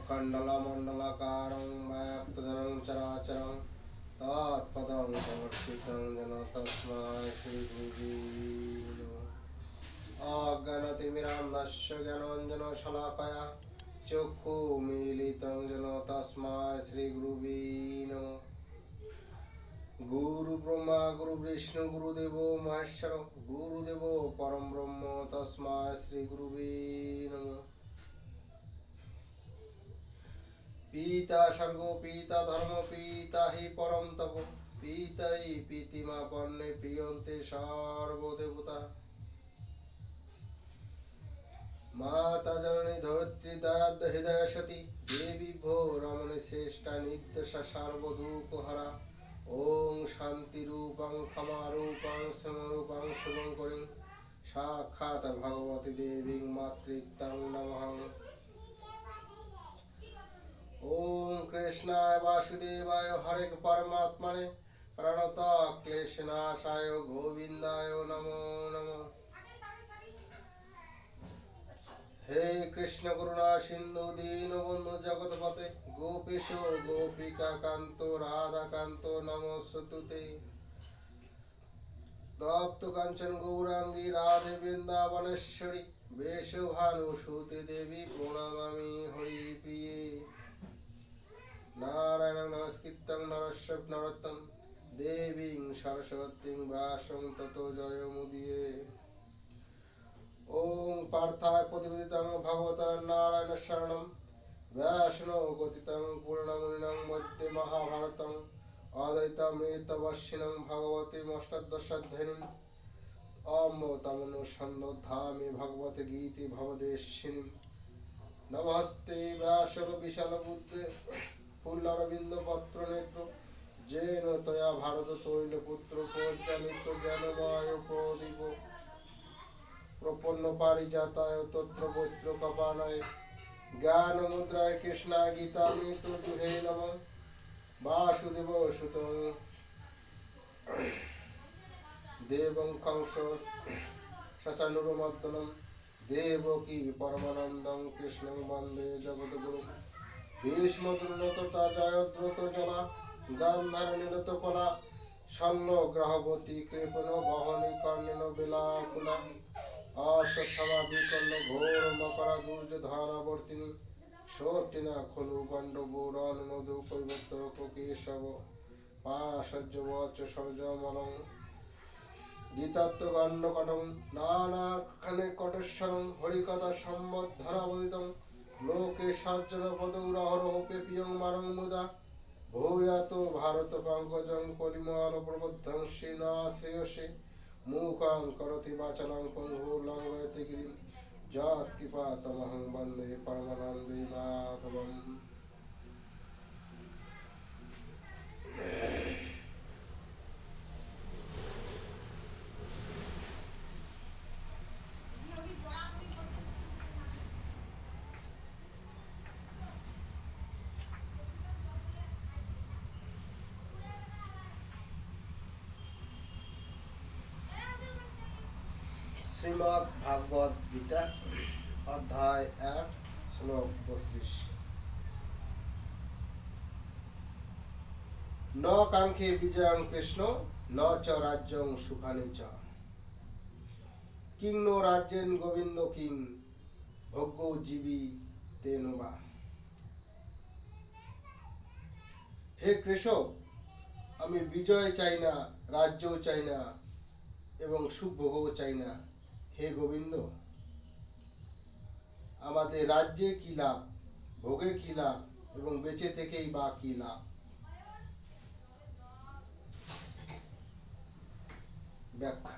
कण्डलमण्डलाकारं व्याप्तजनं चराचरं तत्पदं समर्पितं जन तस्मै श्रीगुरुवे नमः। अज्ञानतिमिरान्धस्य ज्ञानाञ्जनशलाकया चक्षुमीलितं येन तस्मै श्रीगुरुवे नमः। गुरु ब्रह्मा गुरु विष्णु गुरुदेवो महेश्वर गुरुदेवो परम ब्रह्म तस्मै श्रीगुरुवे नमः। पीता सर्गो पीता धर्म पीता हि परम तप पीता हि पीतिमापन्ने प्रियन्ते सर्वदेवता। माता जननी धरित्री दयाद हृदय सती देवी भो रमणी श्रेष्ठा नित्य सर्वदुःखहरा। ओम शांति रूपं क्षमा रूपं समरूपं शुभंकरीं साक्षात् भगवती देवी मातृत्वं नमः। ओम कृष्णाय वासुदेवाय हरे परमात्मने प्रणता क्लेशनाशाय गोविंदाय नमो नमः। हे कृष्ण करुणा सिंधु दीनबंधु जगतपते गोपीश गोपिका कांतो राधा कांतो नमोस्तुते। तप्त कांचन गौरांगी राधे वृंदावनेश्वरी वेशभानुसुते देवी प्रणमामि हरिप्रिये। नारायण नमस्कृतं नरस्य नरोत्तमं देवीं सरस्वतीं व्यासं ततो जयमुदीरये। ओम पार्थाय प्रतिपदितं भगवता नारायण शरणं वैष्णव गतितं पूर्णमुनिनं मध्ये महाभारतं अद्वैतमृतवर्षिणं भगवतीमष्टादशाध्यायिनीं अमृतमनुसन्धामि भगवते गीते भवदेशिनीं। नमस्ते व्यासर विशालबुद्धे फुल्लरविन्दपत्रनेत्र जेन तया भारततैलपुत्र परिचालित ज्ञानमय प्रदीप प्रपन्न पारिजाताय तत्र पौत्र कपानाय ज्ञान मुद्राय कृष्णाय गीतामृत दुहे नमः। वासुदेव सुतं देवं कंस शशानुरमर्दनं देवकी परमानन्दं कृष्णं वन्दे जगद्गुरुं। भीष्मद्रोणतटा जयद्रथजला गान्धारनिरतकला शल्यग्राहवती कृपण बहनी कर्णेन बेलाकुला। अश्वत्थामा विकर्ण घोर मकरा दुर्योधनावर्तिनी शोटिना खलु पाण्डवोरानुमोदो कैवल्य केशव पाशज्यवच सर्जमलं गीतात्वकाण्डकटं नानाखने कटेश्वरं हरिकथा सम्बद्धनावदितं लोके सज्जनपदौरहरहोपे प्रियं मारं मुदा भूयातो भारत पंकजं कलिमालप्रबद्धं श्रीनाश्रेयसे मूकां करोति वाचालं पङ्गुं लङ्घयते गिरिं यत्कृपातमहं वन्दे परमानन्दे माधवम्। श्रीमद् भागवत गीता अध्याय 1 श्लोक 32। न कांक्षे विजयं कृष्ण न च राज्यं सुखानि च किं नो राज्येन गोविंद किं भोग्यो जीवी तेन वा। हे कृष्ण আমি বিজয় চাই না রাজ্য চাই না এবং সুখ ভোগও চাই না। হে গোবিন্দ আমাদের রাজ্যে কি লাভ ভোগে কি লাভ এবং বেঁচে থেকেই বা কি লাভ। ব্যাখ্যা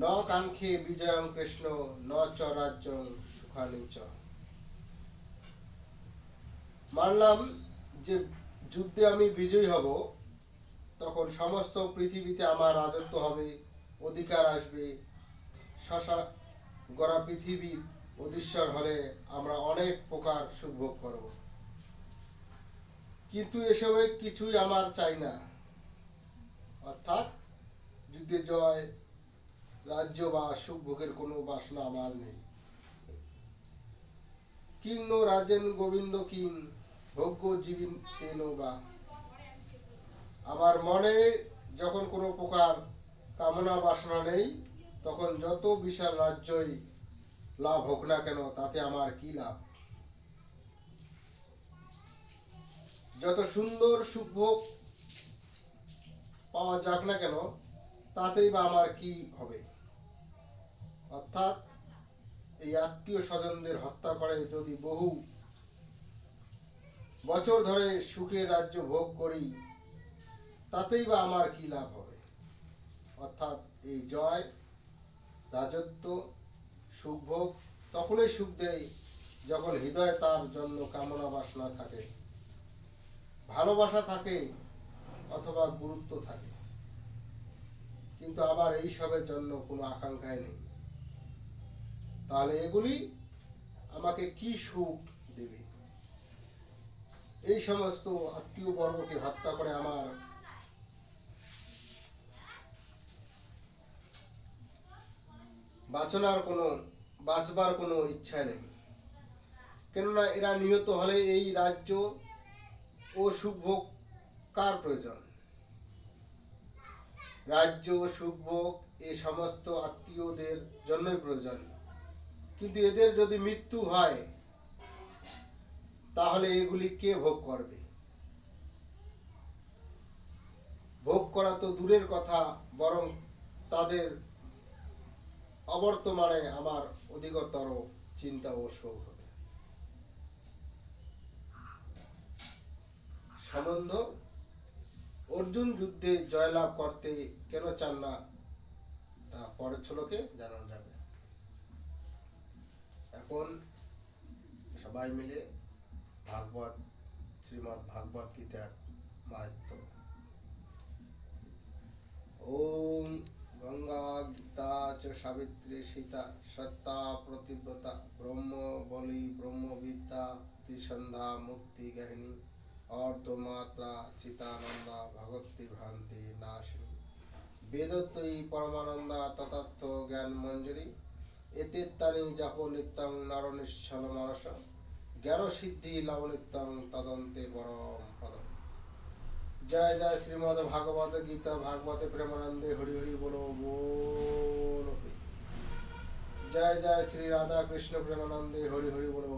ন কাঙ্ক্ষে বিজয়ং কৃষ্ণ ন চ রাজ্যং সুখানি চ। মানলাম যে যুদ্ধে আমি বিজয়ী হব তখন সমস্ত পৃথিবীতে আমার রাজত্ব হবে অধিকার আসবে শশা গড়া পৃথিবীর অধীশ্বর হলে আমরা অনেক প্রকার সুখ ভোগ করব। কিন্তু এসবের কিছুই আমার চাই না। অর্থাৎ যুদ্ধে জয় রাজ্য বা সুখ ভোগের কোনো বাসনা আমার নেই। কিং নো রাজেন গোবিন্দ কিং ভোগ্য জীবিন তেন বা। আমার মনে যখন কোনো প্রকার কামনা বাসনা নেই, তখন যত বিশাল রাজ্যই লাভ হোক না কেন তাতে আমার কি লাভ? যত সুন্দর সুখভোগ পাওয়া যাক না কেন তাতেই বা আমার কি হবে? অর্থাৎ এই আত্মীয় স্বজনদের হত্যা করে যদি বহু বছর ধরে সুখের রাজ্য ভোগ করি, তাতেই বা আমার কি লাভ হবে? অর্থাৎ এই জয়, রাজত্ব, সুখভোগ তখনই সুখ দেয় যখন হৃদয়ে তার জন্য কামনা বাসনা থাকে, ভালোবাসা থাকে অথবা গুরুত্ব থাকে। কিন্তু আবার এই সবের জন্য কোনো আকাঙ্ক্ষাই নেই। তাহলে এগুলি আমাকে কি সুখ দেবে? এই সমস্ত আত্মীয় বর্গকে হত্যা করে আমার বাঁচবার কোনো ইচ্ছা নেই। কেননা এরা নিহত হলে এই রাজ্য ও সুখভোগ কার প্রয়োজন? রাজ্য সুখভোগ এই সমস্ত আত্মীয়দের জন্যই প্রয়োজন। কিন্তু এদের যদি মৃত্যু হয় তাহলে এগুলি কে ভোগ করবে? ভোগ করা তো দূরের কথা, বরং তাদের অবর্তমানে আমার অধিকতর চিন্তা ও শোক হবে। সম্বন্ধ, অর্জুন যুদ্ধে জয়লাভ করতে কেন চান না তা পরের শ্লোকে জানানো যাবে। এখন সবাই মিলে শ্রীমদ্ ভাগবত গীতার মাহাত্ম্য। ওম গঙ্গা গীতা চ সাবিত্রী সীতা সত্তা প্রতিব্রতা ব্রহ্ম বলি ব্রহ্মবিদ্যা ত্রিসন্ধ্যা মুক্তি গহিনী অর্ধমাত্রা চিতানন্দা ভগবতী ভ্রান্তি নাশিনী বেদত্রয়ী পরমানন্দা তথার্থ জ্ঞান মঞ্জুরি এতেত্তানি জপ নিত্যং নর নিশ্চল মানস জ্ঞান সিদ্ধি লাভ নিত্যং তদন্তে পরম পদম। জয় জয় শ্রীমদ ভাগবত গীতা ভাগবতে প্রেমানন্দে হরি হরি বলো বলো। জয় জয় শ্রী রাধা কৃষ্ণ প্রেমানন্দে হরি হরি বলো।